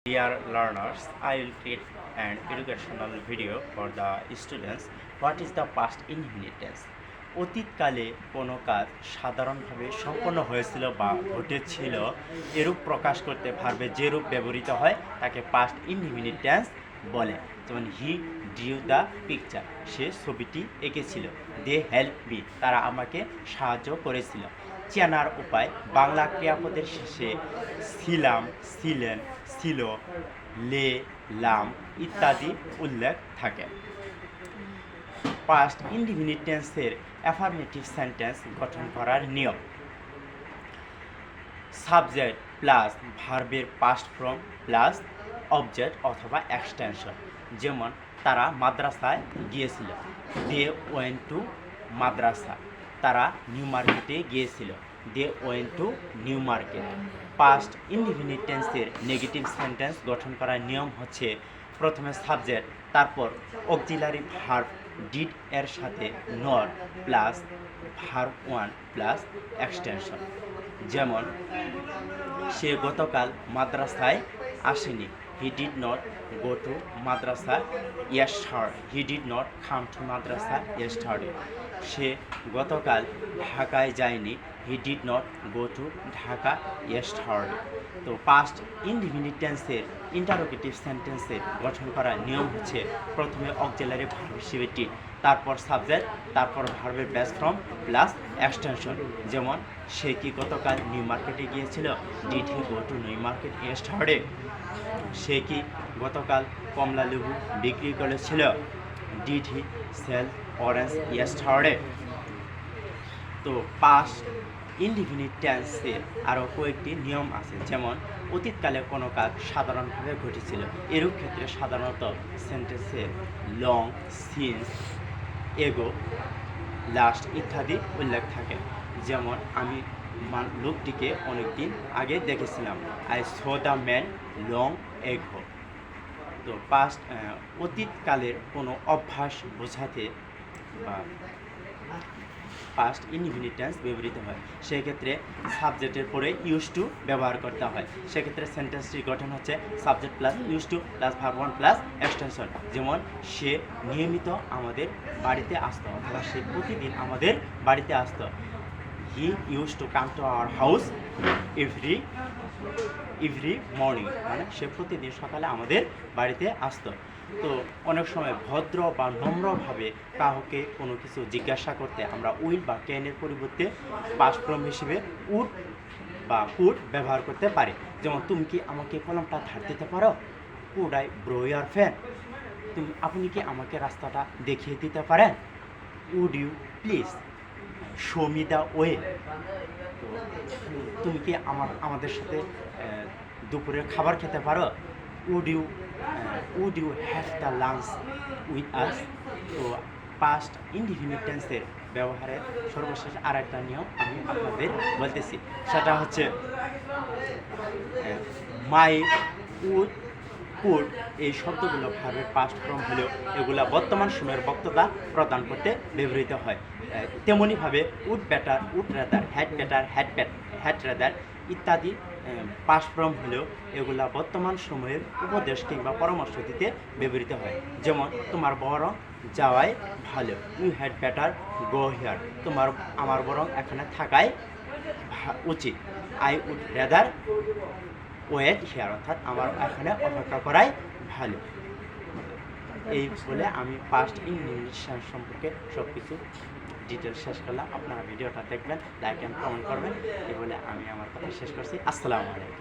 Dear learners, I will create an educational video for the students. What is the past inheritance? অতীতকালে কোনো কাজ সাধারণভাবে সম্পন্ন হয়েছিল বা ঘটেছিল এরূপ প্রকাশ করতে ভার্বে যে রূপ ব্যবহৃত হয় তাকে পাস্ট ইনডিফিনিট বলে। যেমন হি ডিউ দ্য পিকচার, সে ছবিটি এঁকেছিল। দে হেল্প মি, তারা আমাকে সাহায্য করেছিল। চেনার উপায়, বাংলা ক্রিয়াপদের শেষে ছিলাম, ছিলেন, ছিল, লে, লাম ইত্যাদি উল্লেখ থাকে। পাস্ট ইনডিফিনিট টেন্সের অ্যাফার্মেটিভ সেন্টেন্স গঠন করার নিয়ম। সাবজেক্ট প্লাস ভার্বের পাস্ট ফর্ম প্লাস অবজেক্ট অথবা এক্সটেনশন। যেমন তারা মাদ্রাসায় গিয়েছিল, দে ওয়েন্ট টু মাদ্রাসা। তারা নিউ মার্কেটে গিয়েছিল, they went to new market. Past indefinite টেন্সের নেগেটিভ সেন্টেন্স গঠন করার নিয়ম হচ্ছে প্রথমে সাবজেক্ট, তারপর অক্সিলারি ভার্ব ডিড এর সাথে not plus verb one plus extension. যেমন সে গতকাল মাদ্রাসায় আসেনি, he did not go to madrasa yesterday, he did not come to madrasa yesterday. সে গতকাল ঢাকায় যায়নি, he did not go to Dhaka yesterday. তো পাস্ট ইনডিফিনিট টেন্সের ইন্টারোগেটিভ সেন্টেন্সের গঠন করার নিয়ম হচ্ছে প্রথমে অক্সিলারি ভার্ব হিসেবে ডিড, তারপর সাবজেক্ট, তারপর ভার্বের বেস ফর্ম প্লাস এক্সটেনশন। যেমন সে কি গতকাল নিউ মার্কেটে গিয়েছিল, did he go to new market yesterday. সে কি গতকাল কমলা লেবু বিক্রি করেছিল, did he sell orange yesterday. তো পাস্ট ইনডিফিনিট টেন্সের আরও কয়েকটি নিয়ম আছে। যেমন অতীতকালে কোনো কাজ সাধারণভাবে ঘটেছিল, এরূপ ক্ষেত্রে সাধারণত সেন্টেন্সে লং, সিন্স, এগো, লাস্ট ইত্যাদি উল্লেখ থাকে। যেমন আমি লোকটিকে অনেকদিন আগে দেখেছিলাম, I so the man long ago. তো পাস্ট অতীতকালের কোনো অভ্যাস বোঝাতে বা পাস্ট ইনডিফিনিট টেন্স ব্যবহৃত হয়, সেক্ষেত্রে সাবজেক্টের পরে ইউজ টু ব্যবহার করতে হয়। সেক্ষেত্রে সেন্টেন্সটির গঠন হচ্ছে subject plus use to plus verb one plus extension. যেমন সে নিয়মিত আমাদের বাড়িতে আসতো, অথবা সে প্রতিদিন আমাদের বাড়িতে আসতো। He use to come to our house every morning, মানে সে প্রতিদিন সকালে আমাদের বাড়িতে আসতো। তো অনেক সময় ভদ্র বা নম্রভাবে কাউকে কোনো কিছু জিজ্ঞাসা করতে আমরা উইল বা ক্যানের পরিবর্তে পাস্ট ফর্ম হিসেবে উড বা কুড ব্যবহার করতে পারি। যেমন তুমি কি আমাকে কলমটা ধার দিতে পারো, could I borrow your pen. আপনি কি আমাকে রাস্তাটা দেখিয়ে দিতে পারেন, would you please show me the way. তো তুমি কি আমাদের সাথে দুপুরের খাবার খেতে পারো, would you have the lunch with us. তো পাস্ট ইনডিফিনিট টেন্সের ব্যবহারের সর্বশেষ আর একটা নিয়ম আমি আপনাদের বলতেছি, সেটা হচ্ছে মাই, উড, কুড এই শব্দগুলো ভার্বের পাস্ট ফর্ম হলেও এগুলা বর্তমান সময়ের বক্ততা প্রদান করতে ব্যবহৃত হয়। তেমনইভাবে would better, would rather, had rather ইত্যাদি পাস্ট ফর্ম হলেও এগুলা বর্তমান সময়ের উপদেশ কিংবা পরামর্শ দিতে ব্যবহৃত হয়। যেমন তোমার বরং যাওয়াই ভালো, you had better go here, আমার বরং এখানে থাকাই উচিত। I would rather wait here, অর্থাৎ আমার এখানে অপেক্ষা করাই ভালো। এই বলে আমি পাস্ট ইনডিফিনিট সম্পর্কে সব কিছু ডিটেলস শেষ করলাম। আপনারা ভিডিওটা দেখবেন, লাইক অ্যান্ড কমেন্ট করবেন। এই বলে আমি আমার কথা শেষ করছি। আসসালামু আলাইকুম।